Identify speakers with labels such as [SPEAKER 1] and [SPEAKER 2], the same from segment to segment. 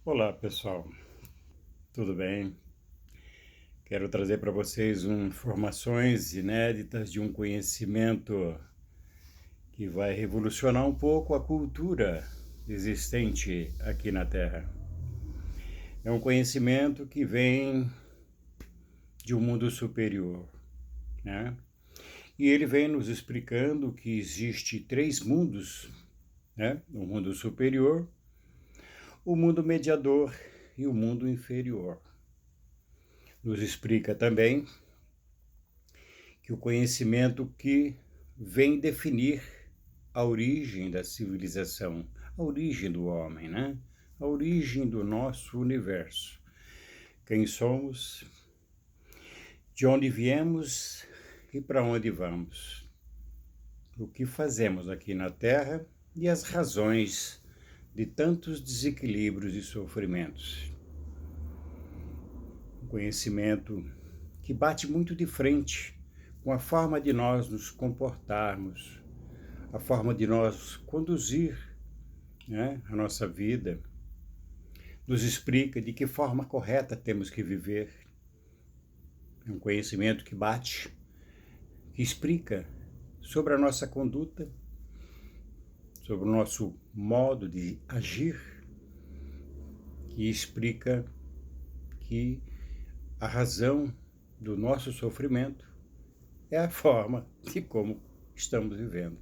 [SPEAKER 1] Olá pessoal, tudo bem? Quero trazer para vocês informações inéditas de um conhecimento que vai revolucionar um pouco a cultura existente aqui na Terra. É um conhecimento que vem de um mundo superior, né? E ele vem nos explicando que existe três mundos, né? O mundo superior, o mundo mediador e o mundo inferior. Nos explica também que o conhecimento que vem definir a origem da civilização, a origem do homem, né? A origem do nosso universo. Quem somos, de onde viemos e para onde vamos. O que fazemos aqui na Terra e as razões de tantos desequilíbrios e sofrimentos. Um conhecimento que bate muito de frente com a forma de nós nos comportarmos, a forma de nós conduzir, né, a nossa vida, nos explica de que forma correta temos que viver. É um conhecimento que bate, que explica sobre a nossa conduta, sobre o nosso modo de agir, que explica que a razão do nosso sofrimento é a forma de como estamos vivendo,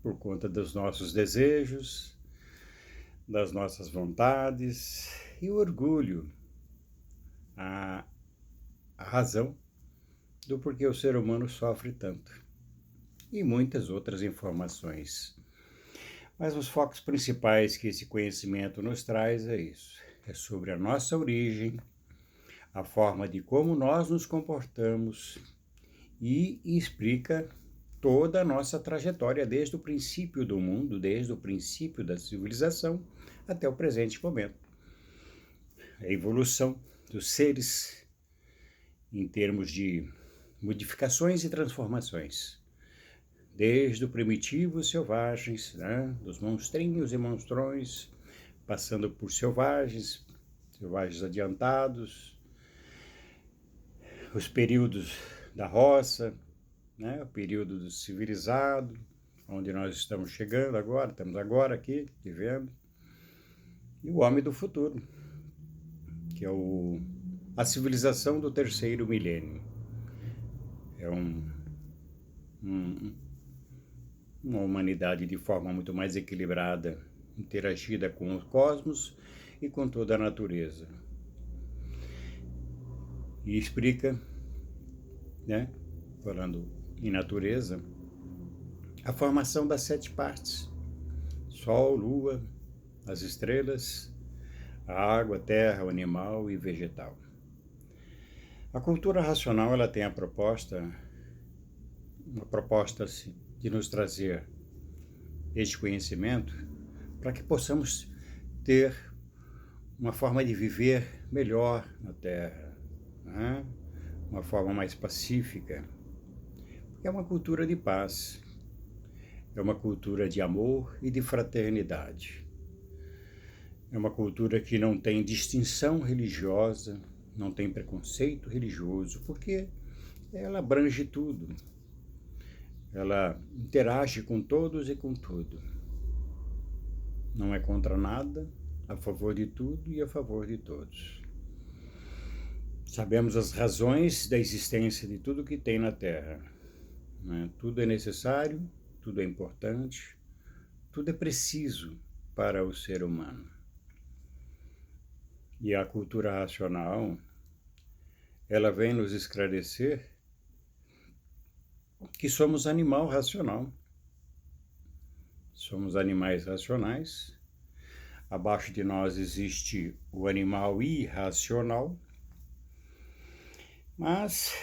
[SPEAKER 1] por conta dos nossos desejos, das nossas vontades e o orgulho, a razão do porquê o ser humano sofre tanto e muitas outras informações. Mas os focos principais que esse conhecimento nos traz é isso, é sobre a nossa origem, a forma de como nós nos comportamos e explica toda a nossa trajetória desde o princípio do mundo, desde o princípio da civilização até o presente momento. A evolução dos seres em termos de modificações e transformações, desde o primitivos selvagens, né, dos monstrinhos e monstrões, passando por selvagens adiantados, os períodos da roça, né, o período do civilizado, onde nós estamos chegando agora, estamos agora aqui vivendo, e o homem do futuro, que é a civilização do terceiro milênio. É uma humanidade de forma muito mais equilibrada, interagida com o cosmos e com toda a natureza. E explica, né, falando em natureza, a formação das 7 partes: Sol, Lua, as estrelas, a água, a terra, o animal e vegetal. A cultura racional ela tem uma proposta de nos trazer este conhecimento para que possamos ter uma forma de viver melhor na Terra, né? Uma forma mais pacífica. É uma cultura de paz, é uma cultura de amor e de fraternidade. É uma cultura que não tem distinção religiosa, não tem preconceito religioso, porque ela abrange tudo. Ela interage com todos e com tudo. Não é contra nada, a favor de tudo e a favor de todos. Sabemos as razões da existência de tudo que tem na Terra, né? Tudo é necessário, tudo é importante, tudo é preciso para o ser humano. E a cultura racional, ela vem nos esclarecer que somos animal racional. Somos animais racionais. Abaixo de nós existe o animal irracional. Mas,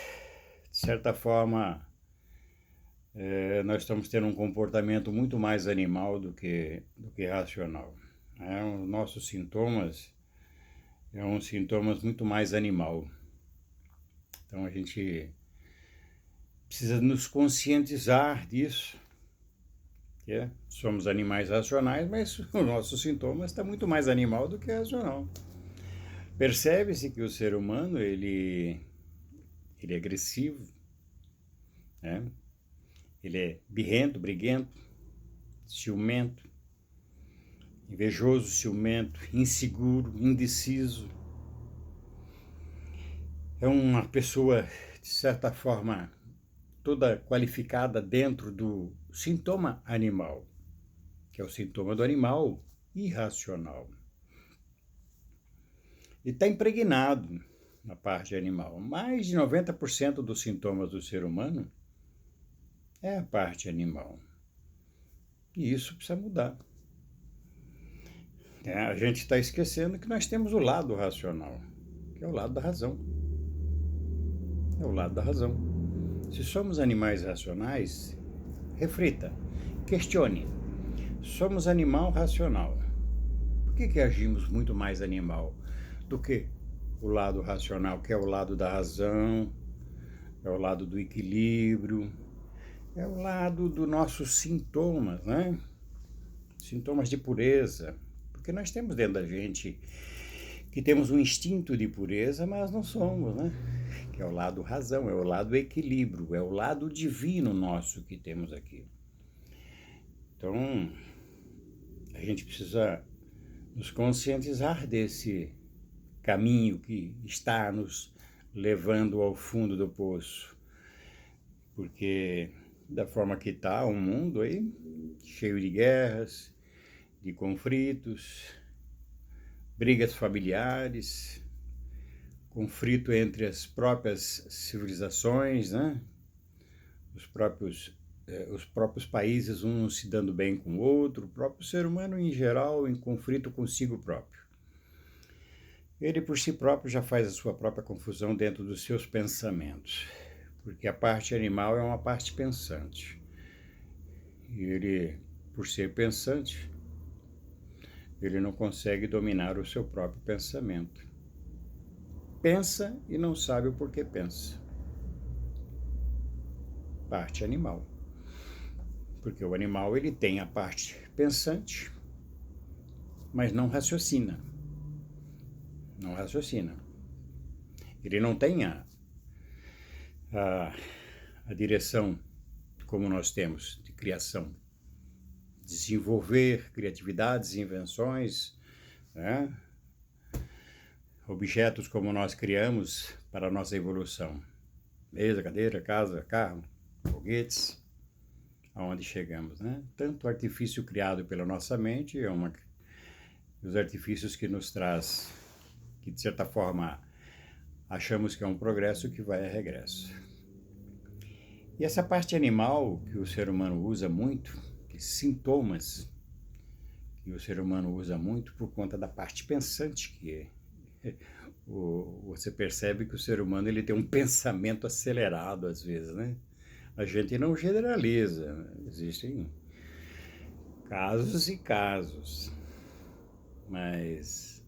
[SPEAKER 1] de certa forma, nós estamos tendo um comportamento muito mais animal do que racional. Os nossos sintomas são sintomas muito mais animal. Então a gente precisa nos conscientizar disso Somos animais racionais, mas o nosso sintoma está muito mais animal do que racional. Percebe-se que o ser humano, ele é agressivo, né? Ele é birrento, briguento, ciumento, invejoso, ciumento, inseguro, indeciso. É uma pessoa, de certa forma, toda qualificada dentro do sintoma animal, que é o sintoma do animal irracional. E está impregnado na parte animal. Mais de 90% dos sintomas do ser humano é a parte animal. E isso precisa mudar. A gente está esquecendo que nós temos o lado racional, que é o lado da razão. É o lado da razão. Se somos animais racionais, reflita, questione. Somos animal racional. Por que agimos muito mais animal do que o lado racional, que é o lado da razão, é o lado do equilíbrio, é o lado dos nossos sintomas, né? Sintomas de pureza. Porque nós temos dentro da gente que temos um instinto de pureza, mas não somos, né? Que é o lado razão, é o lado equilíbrio, é o lado divino nosso que temos aqui. Então, a gente precisa nos conscientizar desse caminho que está nos levando ao fundo do poço. Porque da forma que está o mundo aí, cheio de guerras, de conflitos, brigas familiares, conflito entre as próprias civilizações, né? Os próprios países, um se dando bem com o outro, o próprio ser humano em geral em conflito consigo próprio. Ele por si próprio já faz a sua própria confusão dentro dos seus pensamentos, porque a parte animal é uma parte pensante. E ele, por ser pensante, ele não consegue dominar o seu próprio pensamento. Pensa e não sabe o porquê pensa. Parte animal. Porque o animal ele tem a parte pensante, mas não raciocina. Não raciocina. Ele não tem a direção como nós temos de criação. Desenvolver criatividades, invenções, né? Objetos como nós criamos para a nossa evolução. Mesa, cadeira, casa, carro, foguetes, aonde chegamos, né? Tanto artifício criado pela nossa mente é os artifícios que nos traz, que de certa forma achamos que é um progresso que vai a regresso. E essa parte animal que o ser humano usa muito, sintomas que o ser humano usa muito por conta da parte pensante que é. Você percebe que o ser humano ele tem um pensamento acelerado às vezes, né? A gente não generaliza, existem casos e casos, mas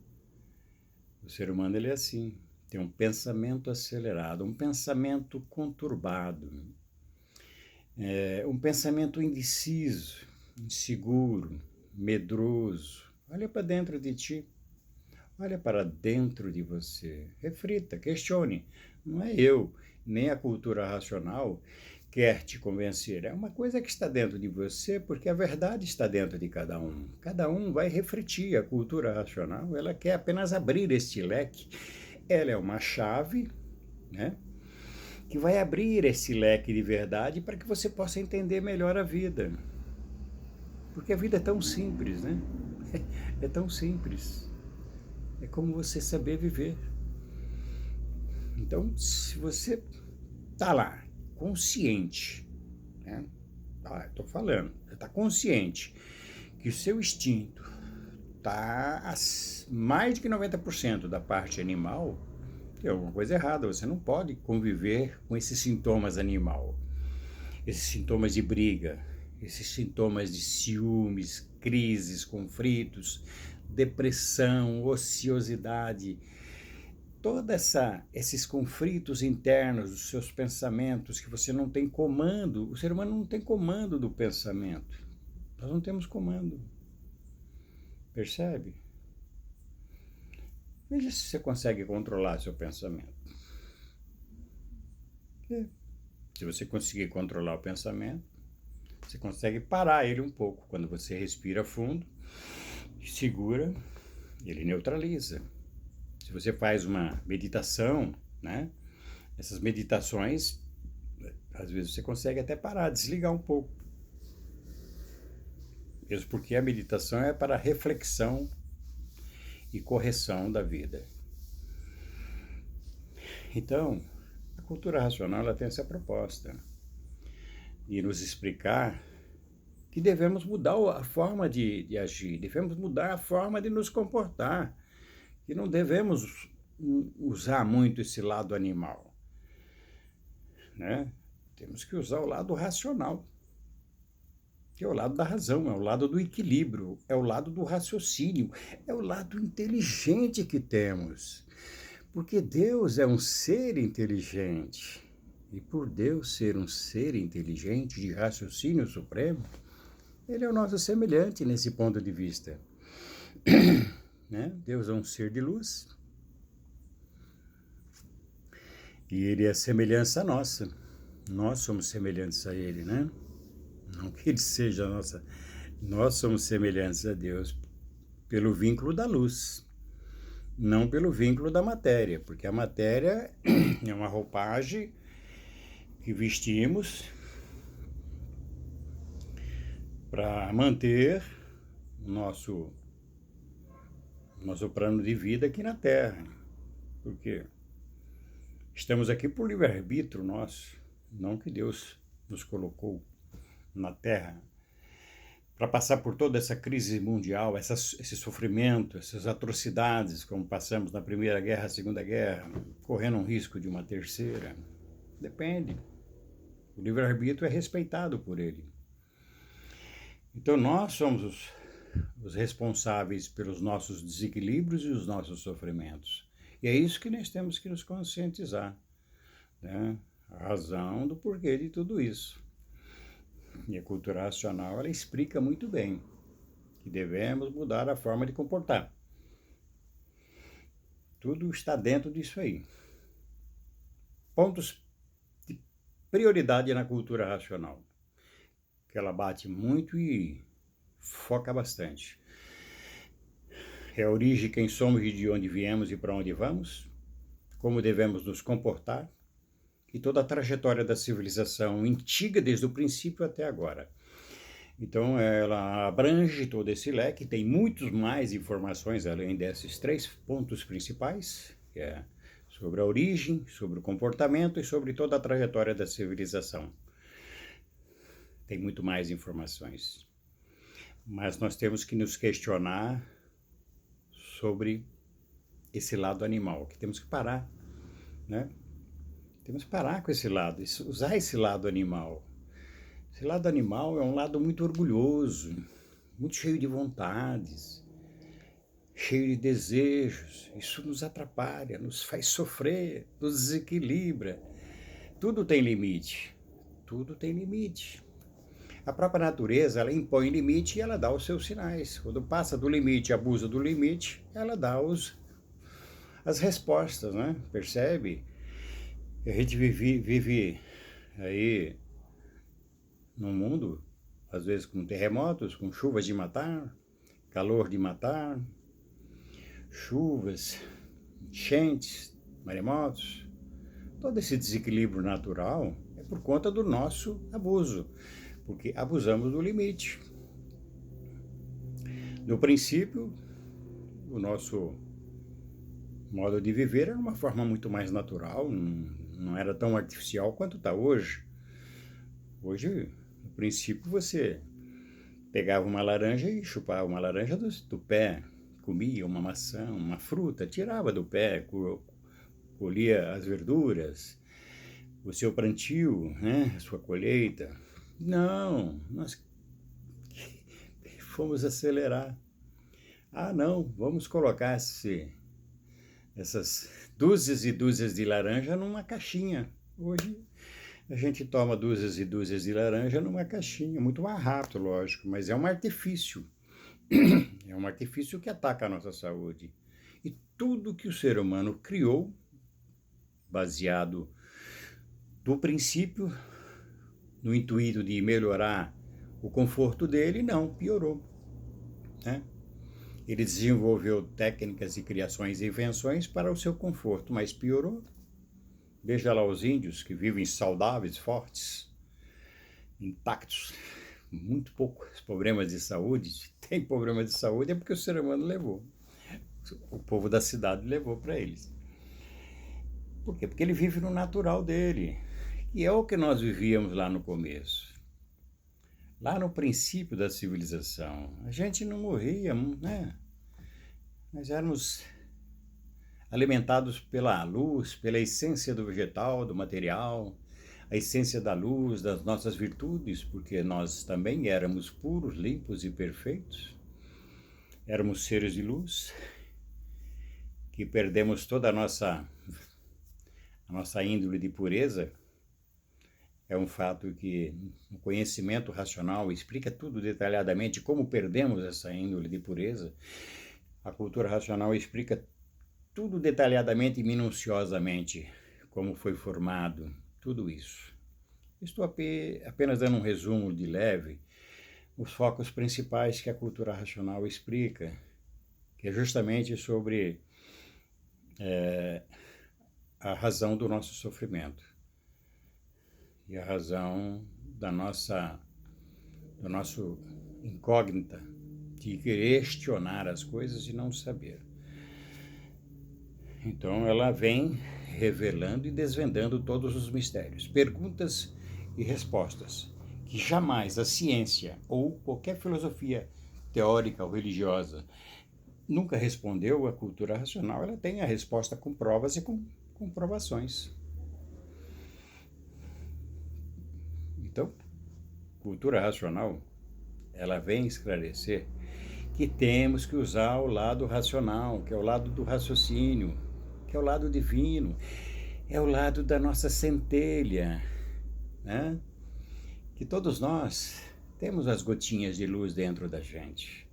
[SPEAKER 1] o ser humano ele é assim, tem um pensamento acelerado, um pensamento conturbado, um pensamento indeciso, inseguro, medroso. Olha para dentro de ti, olha para dentro de você, reflita, questione. Não é eu, nem a cultura racional quer te convencer, é uma coisa que está dentro de você, porque a verdade está dentro de cada um. Cada um vai refletir. A cultura racional, ela quer apenas abrir este leque. Ela é uma chave, né, que vai abrir esse leque de verdade para que você possa entender melhor a vida. Porque a vida é tão simples, né? É tão simples. É como você saber viver. Então, se você está lá, consciente, né? Estou falando, você está consciente que o seu instinto está mais de que 90% da parte animal, tem alguma coisa errada. Você não pode conviver com esses sintomas animal, esses sintomas de briga, esses sintomas de ciúmes, crises, conflitos, depressão, ociosidade, todos esses conflitos internos dos seus pensamentos que você não tem comando. O ser humano não tem comando do pensamento. Nós não temos comando. Percebe? Veja se você consegue controlar seu pensamento. Se você conseguir controlar o pensamento, você consegue parar ele um pouco. Quando você respira fundo, segura, ele neutraliza. Se você faz uma meditação, né? Essas meditações, às vezes você consegue até parar, desligar um pouco. Mesmo porque a meditação é para reflexão e correção da vida. Então, a cultura racional ela tem essa proposta de nos explicar que devemos mudar a forma de agir, devemos mudar a forma de nos comportar, que não devemos usar muito esse lado animal, né? Temos que usar o lado racional, que é o lado da razão, é o lado do equilíbrio, é o lado do raciocínio, é o lado inteligente que temos. Porque Deus é um ser inteligente. E por Deus ser um ser inteligente de raciocínio supremo, ele é o nosso semelhante nesse ponto de vista. Né? Deus é um ser de luz. E ele é semelhança nossa. Nós somos semelhantes a ele, né? Não que ele seja a nossa. Nós somos semelhantes a Deus pelo vínculo da luz, não pelo vínculo da matéria, porque a matéria é uma roupagem que vestimos para manter o nosso plano de vida aqui na Terra. Porque estamos aqui por livre-arbítrio nosso, não que Deus nos colocou na Terra para passar por toda essa crise mundial, esse sofrimento, essas atrocidades, como passamos na Primeira Guerra, Segunda Guerra, correndo um risco de uma terceira. Depende. O livre-arbítrio é respeitado por ele. Então nós somos os responsáveis pelos nossos desequilíbrios e os nossos sofrimentos. E é isso que nós temos que nos conscientizar, né? A razão do porquê de tudo isso. E a cultura racional, ela explica muito bem que devemos mudar a forma de comportar. Tudo está dentro disso aí. Pontos de prioridade na cultura racional, que ela bate muito e foca bastante. É a origem, quem somos e de onde viemos e para onde vamos, como devemos nos comportar, e toda a trajetória da civilização antiga, desde o princípio até agora. Então, ela abrange todo esse leque, tem muitas mais informações além desses 3 pontos principais, que é sobre a origem, sobre o comportamento e sobre toda a trajetória da civilização. Tem muito mais informações. Mas nós temos que nos questionar sobre esse lado animal, que temos que parar, né? Temos que parar com esse lado, usar esse lado animal. Esse lado animal é um lado muito orgulhoso, muito cheio de vontades, cheio de desejos. Isso nos atrapalha, nos faz sofrer, nos desequilibra. Tudo tem limite, tudo tem limite. A própria natureza, ela impõe limite e ela dá os seus sinais. Quando passa do limite, abusa do limite, ela dá as respostas, né? Percebe? A gente vive aí no mundo, às vezes com terremotos, com chuvas de matar, calor de matar, chuvas, enchentes, maremotos. Todo esse desequilíbrio natural é por conta do nosso abuso, porque abusamos do limite. No princípio, o nosso modo de viver era uma forma muito mais natural, não era tão artificial quanto está hoje. Hoje, no princípio, você pegava uma laranja e chupava uma laranja do pé, comia uma maçã, uma fruta, tirava do pé, colhia as verduras, o seu plantio, né, a sua colheita. Não, nós fomos acelerar. Ah, não, vamos colocar essas dúzias e dúzias de laranja numa caixinha. Hoje A gente toma dúzias e dúzias de laranja numa caixinha, muito mais rápido, lógico, mas é um artifício. É um artifício que ataca a nossa saúde. E tudo que o ser humano criou, baseado no princípio, no intuito de melhorar o conforto dele, não, piorou, né? Ele desenvolveu técnicas e criações e invenções para o seu conforto, mas piorou. Veja lá os índios que vivem saudáveis, fortes, intactos, muito poucos problemas de saúde. Se tem problema de saúde é porque o ser humano levou. O povo da cidade levou para eles. Por quê? Porque ele vive no natural dele. E é o que nós vivíamos lá no começo. Lá no princípio da civilização. A gente não morria, né? Nós éramos alimentados pela luz, pela essência do vegetal, do material, a essência da luz, das nossas virtudes, porque nós também éramos puros, limpos e perfeitos. Éramos seres de luz, que perdemos toda a nossa índole de pureza. É um fato que o conhecimento racional explica tudo detalhadamente, como perdemos essa índole de pureza. A cultura racional explica tudo detalhadamente e minuciosamente, como foi formado, tudo isso. Estou apenas dando um resumo de leve, os focos principais que a cultura racional explica, que é justamente sobre a razão do nosso sofrimento e a razão do nosso incógnita de questionar as coisas e não saber. Então ela vem revelando e desvendando todos os mistérios, perguntas e respostas que jamais a ciência ou qualquer filosofia teórica ou religiosa nunca respondeu. A cultura racional ela tem a resposta com provas e com comprovações. Então, cultura racional, ela vem esclarecer que temos que usar o lado racional, que é o lado do raciocínio, que é o lado divino, é o lado da nossa centelha, né? Que todos nós temos as gotinhas de luz dentro da gente.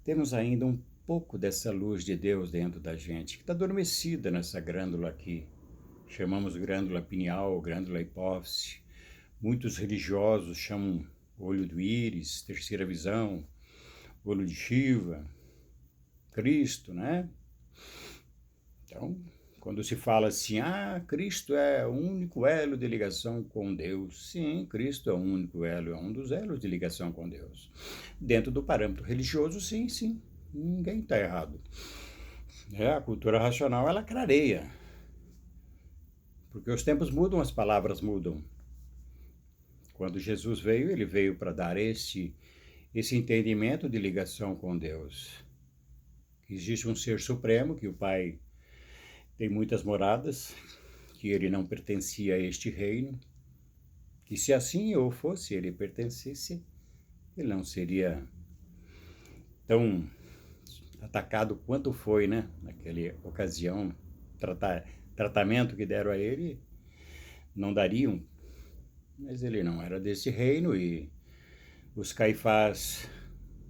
[SPEAKER 1] Temos ainda um pouco dessa luz de Deus dentro da gente, que está adormecida nessa glândula aqui. Chamamos glândula pineal, glândula hipófise. Muitos religiosos chamam olho do íris, terceira visão, olho de Shiva, Cristo, né? Então, quando se fala assim, Cristo é o único elo de ligação com Deus. Sim, Cristo é o único elo, é um dos elos de ligação com Deus. Dentro do parâmetro religioso, sim, ninguém está errado. A cultura racional, ela clareia. Porque os tempos mudam, as palavras mudam. Quando Jesus veio, ele veio para dar esse entendimento de ligação com Deus. Que existe um ser supremo, que o Pai tem muitas moradas, que ele não pertencia a este reino, que se assim ou fosse ele pertencesse, ele não seria tão atacado quanto foi, né? Naquela ocasião, tratamento que deram a ele, não dariam. Mas ele não era desse reino e os caifás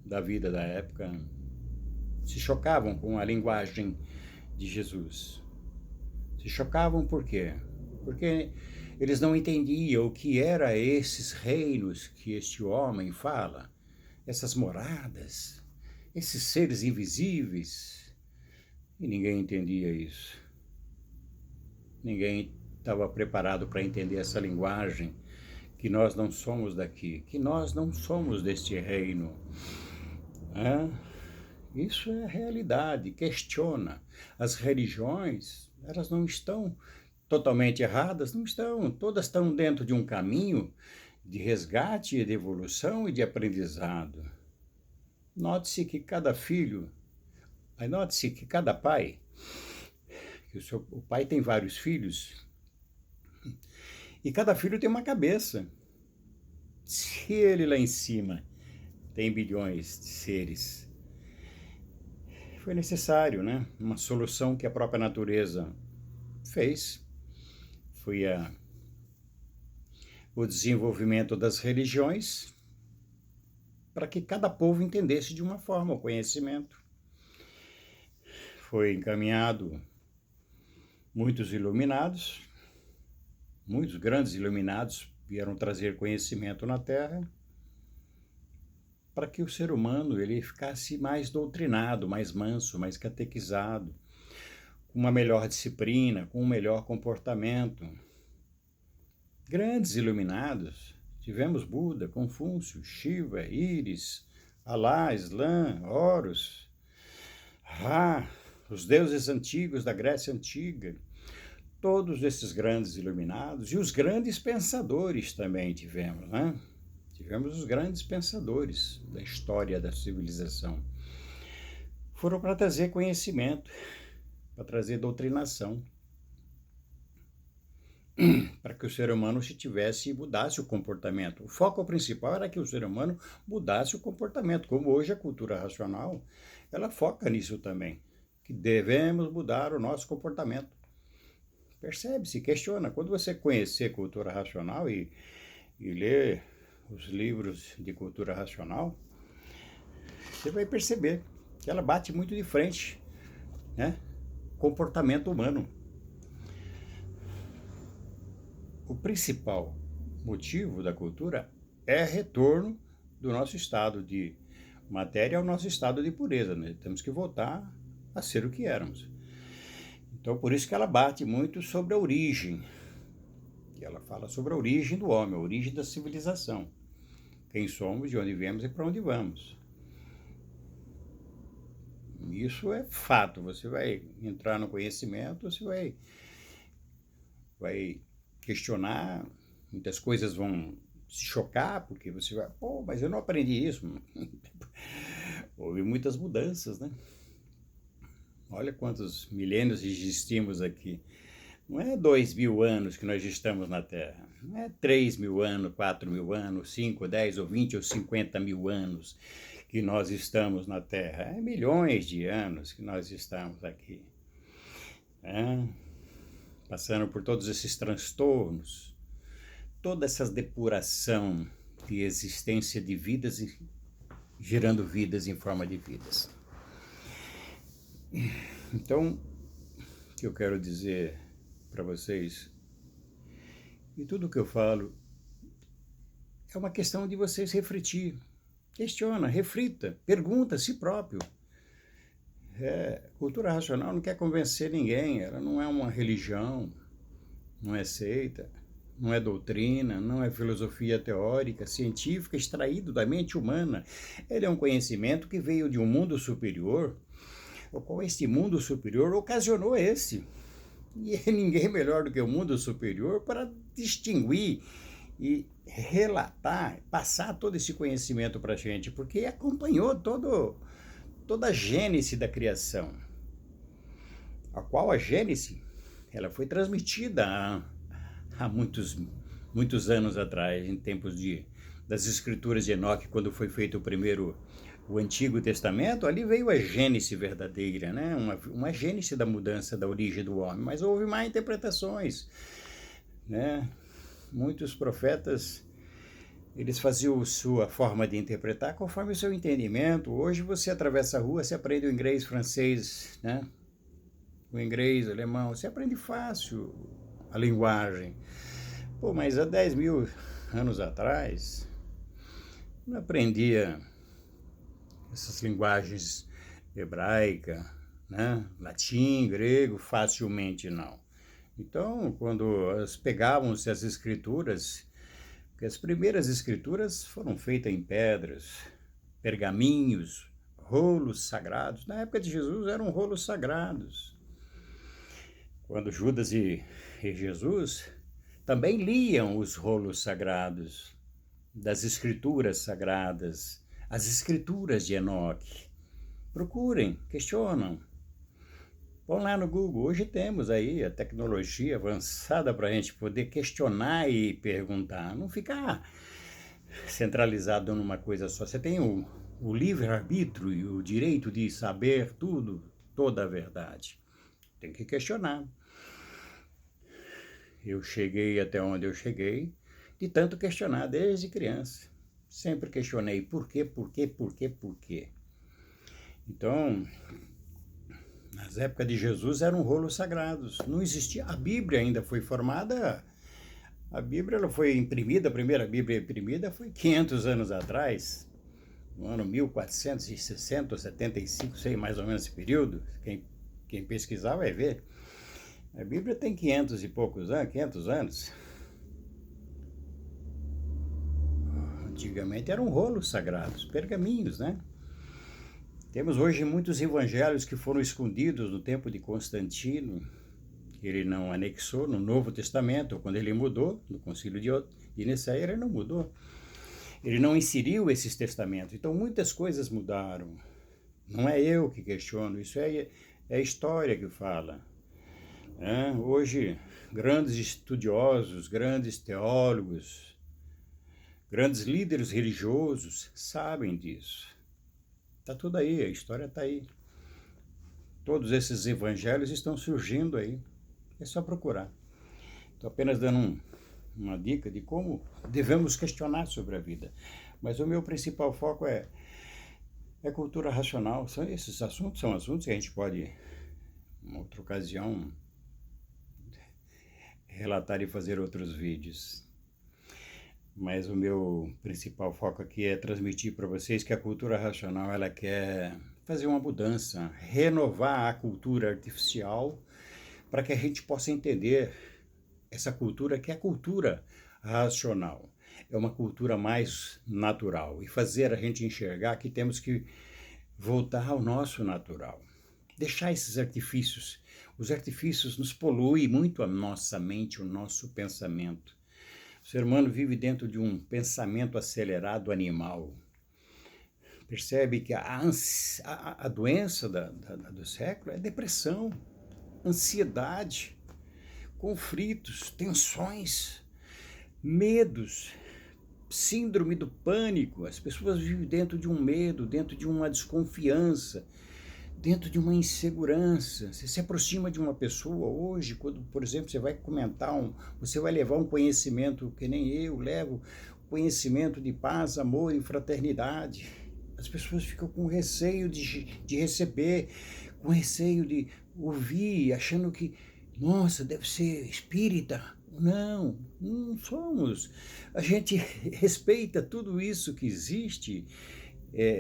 [SPEAKER 1] da vida da época se chocavam com a linguagem de Jesus. Se chocavam por quê? Porque eles não entendiam o que eram esses reinos que este homem fala, essas moradas, esses seres invisíveis. E ninguém entendia isso. Ninguém estava preparado para entender essa linguagem, que nós não somos daqui, que nós não somos deste reino. Isso é a realidade, questiona. As religiões, elas não estão totalmente erradas, não estão, todas estão dentro de um caminho de resgate, de evolução e de aprendizado. Note-se que cada pai, que o pai tem vários filhos, e cada filho tem uma cabeça. Se ele lá em cima tem bilhões de seres, foi necessário, né? Uma solução que a própria natureza fez. Foi o desenvolvimento das religiões para que cada povo entendesse de uma forma o conhecimento. Foi encaminhado muitos iluminados, muitos grandes iluminados vieram trazer conhecimento na Terra para que o ser humano ele ficasse mais doutrinado, mais manso, mais catequizado, com uma melhor disciplina, com um melhor comportamento. Grandes iluminados, tivemos Buda, Confúcio, Shiva, Íris, Alá, Islã, Horus, Ra, os deuses antigos da Grécia Antiga, todos esses grandes iluminados, e os grandes pensadores também tivemos, né? Tivemos os grandes pensadores da história da civilização. Foram para trazer conhecimento, para trazer doutrinação, para que o ser humano se tivesse e mudasse o comportamento. O foco principal era que o ser humano mudasse o comportamento, como hoje a cultura racional, ela foca nisso também, que devemos mudar o nosso comportamento. Percebe-se, questiona. Quando você conhecer cultura racional e ler os livros de cultura racional, você vai perceber que ela bate muito de frente, né? Comportamento humano. O principal motivo da cultura é retorno do nosso estado de matéria ao nosso estado de pureza, né? Temos que voltar a ser o que éramos. Então, por isso que ela bate muito sobre a origem. Ela fala sobre a origem do homem, a origem da civilização. Quem somos, de onde viemos e para onde vamos. Isso é fato. Você vai entrar no conhecimento, você vai questionar, muitas coisas vão se chocar, porque você vai, pô, mas eu não aprendi isso. Houve muitas mudanças, né? Olha quantos milênios existimos aqui. Não é 2.000 anos que nós estamos na Terra. Não é 3.000 anos, 4.000 anos, 5, 10 ou 20 ou 50 mil anos que nós estamos na Terra. É milhões de anos que nós estamos aqui. Passando por todos esses transtornos, toda essa depuração de existência de vidas e gerando vidas em forma de vidas. Então, o que eu quero dizer para vocês, e tudo o que eu falo, é uma questão de vocês refletir. Questiona, reflita, pergunta a si próprio. Cultura racional não quer convencer ninguém, ela não é uma religião, não é seita, não é doutrina, não é filosofia teórica, científica, extraído da mente humana. Ele é um conhecimento que veio de um mundo superior, o qual este mundo superior ocasionou esse. E é ninguém melhor do que o mundo superior para distinguir e relatar, passar todo esse conhecimento para a gente, porque acompanhou toda a gênese da criação, a qual a gênese ela foi transmitida há muitos anos atrás, em tempos das escrituras de Enoque, quando foi feito o Antigo Testamento. Ali veio a gênese verdadeira, né? Uma gênese da mudança da origem do homem, mas houve mais interpretações, né? Muitos profetas, eles faziam sua forma de interpretar conforme o seu entendimento. Hoje você atravessa a rua, você aprende o inglês, francês, né? O inglês, o alemão, você aprende fácil a linguagem. Pô, mas há 10.000 anos atrás, não aprendia essas linguagens hebraica, né? Latim, grego, facilmente não. Então, quando pegavam-se as escrituras, porque as primeiras escrituras foram feitas em pedras, pergaminhos, rolos sagrados. Na época de Jesus eram rolos sagrados. Quando Judas e Jesus também liam os rolos sagrados das escrituras sagradas, as escrituras de Enoque. Procurem, questionam. Vão lá no Google. Hoje temos aí a tecnologia avançada para a gente poder questionar e perguntar. Não ficar centralizado numa coisa só. Você tem o livre-arbítrio e o direito de saber tudo, toda a verdade. Tem que questionar. Eu cheguei até onde eu cheguei de tanto questionar desde criança. Sempre questionei por quê, por quê, por quê, por quê. Então, nas épocas de Jesus eram rolos sagrados. Não existia. A Bíblia ainda foi formada. A Bíblia ela foi imprimida, a primeira Bíblia imprimida foi 500 anos atrás, no ano 1460 ou 75, sei mais ou menos esse período. Quem pesquisar vai ver. A Bíblia tem 500 e poucos anos, 500 anos. Antigamente eram rolos sagrados, pergaminhos, né? Temos hoje muitos evangelhos que foram escondidos no tempo de Constantino, que ele não anexou no Novo Testamento, quando ele mudou, no Concílio de Nicéia, ele não mudou. Ele não inseriu esses testamentos. Então muitas coisas mudaram. Não é eu que questiono, isso é a história que fala. Hoje, grandes estudiosos, grandes teólogos, grandes líderes religiosos sabem disso. Está tudo aí, a história está aí. Todos esses evangelhos estão surgindo aí. É só procurar. Estou apenas dando uma dica de como devemos questionar sobre a vida. Mas o meu principal foco é cultura racional. Esses assuntos são assuntos que a gente pode, em outra ocasião, relatar e fazer outros vídeos. Mas o meu principal foco aqui é transmitir para vocês que a cultura racional ela quer fazer uma mudança, renovar a cultura artificial para que a gente possa entender essa cultura que é a cultura racional. É uma cultura mais natural e fazer a gente enxergar que temos que voltar ao nosso natural. Deixar esses artifícios. Os artifícios nos poluem muito a nossa mente, o nosso pensamento. O ser humano vive dentro de um pensamento acelerado animal. Percebe que a doença do século é depressão, ansiedade, conflitos, tensões, medos, síndrome do pânico. As pessoas vivem dentro de um medo, dentro de uma desconfiança, dentro de uma insegurança. Você se aproxima de uma pessoa hoje, quando, por exemplo, você vai comentar, você vai levar um conhecimento que nem eu levo, conhecimento de paz, amor e fraternidade. As pessoas ficam com receio de receber, com receio de ouvir, achando que, nossa, deve ser espírita. Não, não somos. A gente respeita tudo isso que existe.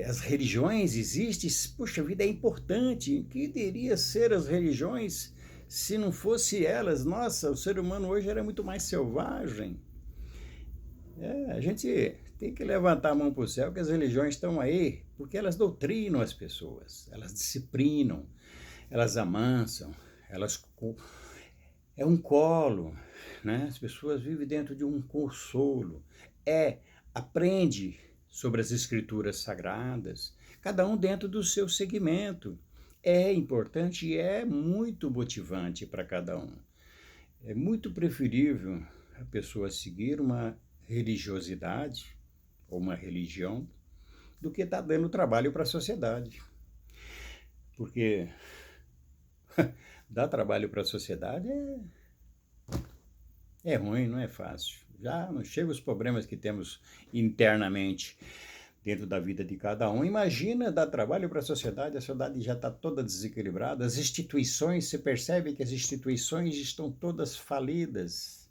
[SPEAKER 1] As religiões existem, poxa vida, é importante. O que deveria ser as religiões se não fosse elas? Nossa, o ser humano hoje era muito mais selvagem. A gente tem que levantar a mão para o céu, que as religiões estão aí, porque elas doutrinam as pessoas, elas disciplinam, elas amansam, é um colo, né? As pessoas vivem dentro de um consolo, aprende sobre as escrituras sagradas, cada um dentro do seu segmento. É importante e é muito motivante para cada um. É muito preferível a pessoa seguir uma religiosidade ou uma religião do que estar dando trabalho para a sociedade. Porque dar trabalho para a sociedade é ruim, não é fácil. Já não chega os problemas que temos internamente dentro da vida de cada um. Imagina dar trabalho para a sociedade já está toda desequilibrada. As instituições, você percebe que as instituições estão todas falidas.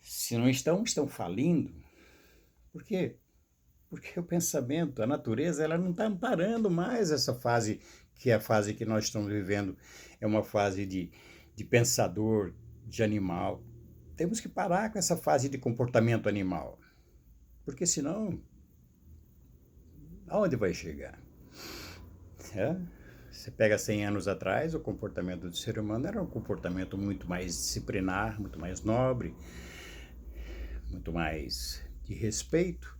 [SPEAKER 1] Se não estão falindo. Por quê? Porque o pensamento, a natureza, ela não está amparando mais essa fase, que é a fase que nós estamos vivendo. É uma fase de pensador, de animal. Temos que parar com essa fase de comportamento animal. Porque senão, aonde vai chegar? Você pega 100 anos atrás, o comportamento do ser humano era um comportamento muito mais disciplinar, muito mais nobre, muito mais de respeito.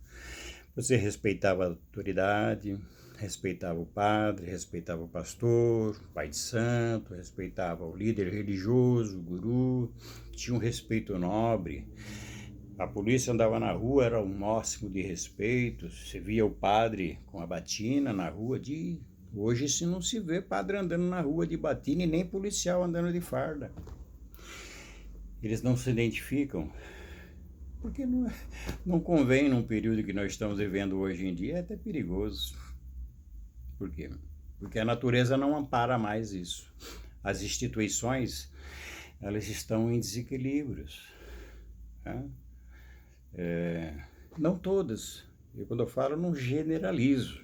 [SPEAKER 1] Você respeitava a autoridade, respeitava o padre, respeitava o pastor, o pai de santo, respeitava o líder religioso, o guru, tinha um respeito nobre. A polícia andava na rua, era o máximo de respeito. Você via o padre com a batina na rua. Hoje se não se vê padre andando na rua de batina e nem policial andando de farda. Eles não se identificam. Porque não convém num período que nós estamos vivendo hoje em dia, é até perigoso. Por quê? Porque a natureza não ampara mais isso. As instituições, elas estão em desequilíbrios. Né? Não todas. E quando eu falo, não generalizo.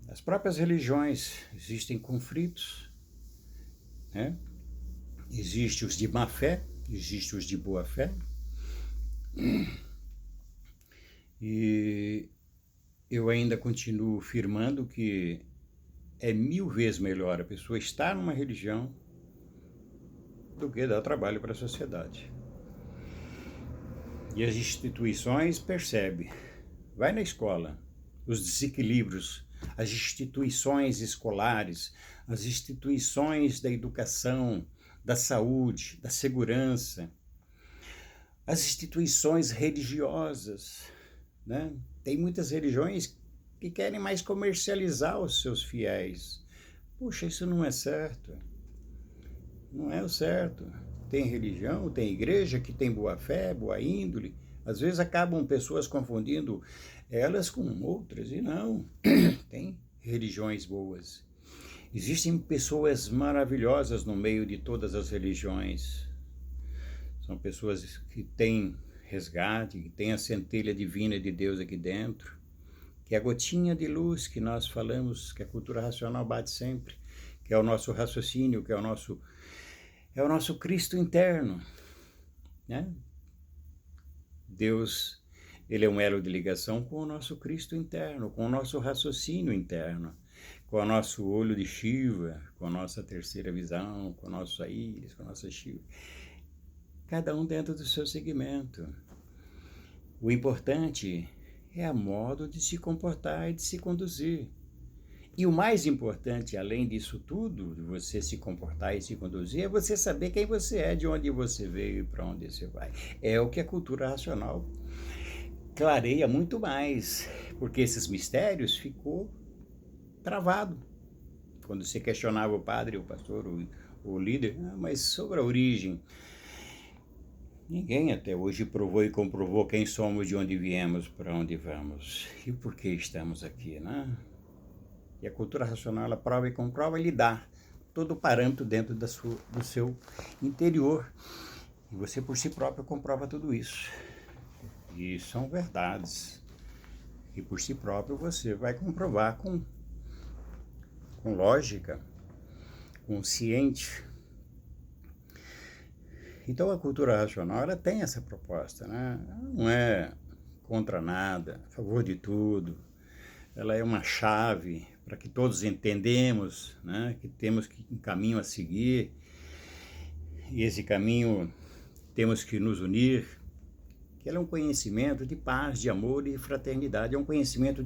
[SPEAKER 1] As próprias religiões existem conflitos. Né? Existem os de má fé, existem os de boa fé. E eu ainda continuo afirmando que é 1000 vezes melhor a pessoa estar numa religião do que dar trabalho para a sociedade. E as instituições percebem. Vai na escola, os desequilíbrios, as instituições escolares, as instituições da educação, da saúde, da segurança, as instituições religiosas, né? Tem muitas religiões que querem mais comercializar os seus fiéis. Puxa, isso não é certo. Não é o certo. Tem religião, tem igreja que tem boa fé, boa índole. Às vezes acabam pessoas confundindo elas com outras, e não. Tem religiões boas. Existem pessoas maravilhosas no meio de todas as religiões. São pessoas que têm resgate, que têm a centelha divina de Deus aqui dentro, que é a gotinha de luz que nós falamos, que a cultura racional bate sempre, que é o nosso raciocínio, que é o nosso Cristo interno, né? Deus, ele é um elo de ligação com o nosso Cristo interno, com o nosso raciocínio interno, com o nosso olho de Shiva, com a nossa terceira visão, com a nossa íris, com a nossa Shiva. Cada um dentro do seu segmento. O importante é a modo de se comportar e de se conduzir. E o mais importante, além disso tudo, de você se comportar e se conduzir, é você saber quem você é, de onde você veio e para onde você vai. É o que a cultura racional clareia muito mais, porque esses mistérios ficou travado. Quando você questionava o padre, o pastor, o líder, mas sobre a origem, ninguém até hoje provou e comprovou quem somos, de onde viemos, para onde vamos e por que estamos aqui, né? E a cultura racional, ela prova e comprova, ele dá todo o parâmetro dentro do seu interior. E você por si próprio comprova tudo isso. E são verdades. E por si próprio você vai comprovar com lógica, consciente. Então a cultura racional, ela tem essa proposta, né? Ela não é contra nada, a favor de tudo. Ela é uma chave para que todos entendemos, né, que temos um caminho a seguir, e esse caminho temos que nos unir, que ela é um conhecimento de paz, de amor e de fraternidade, é um conhecimento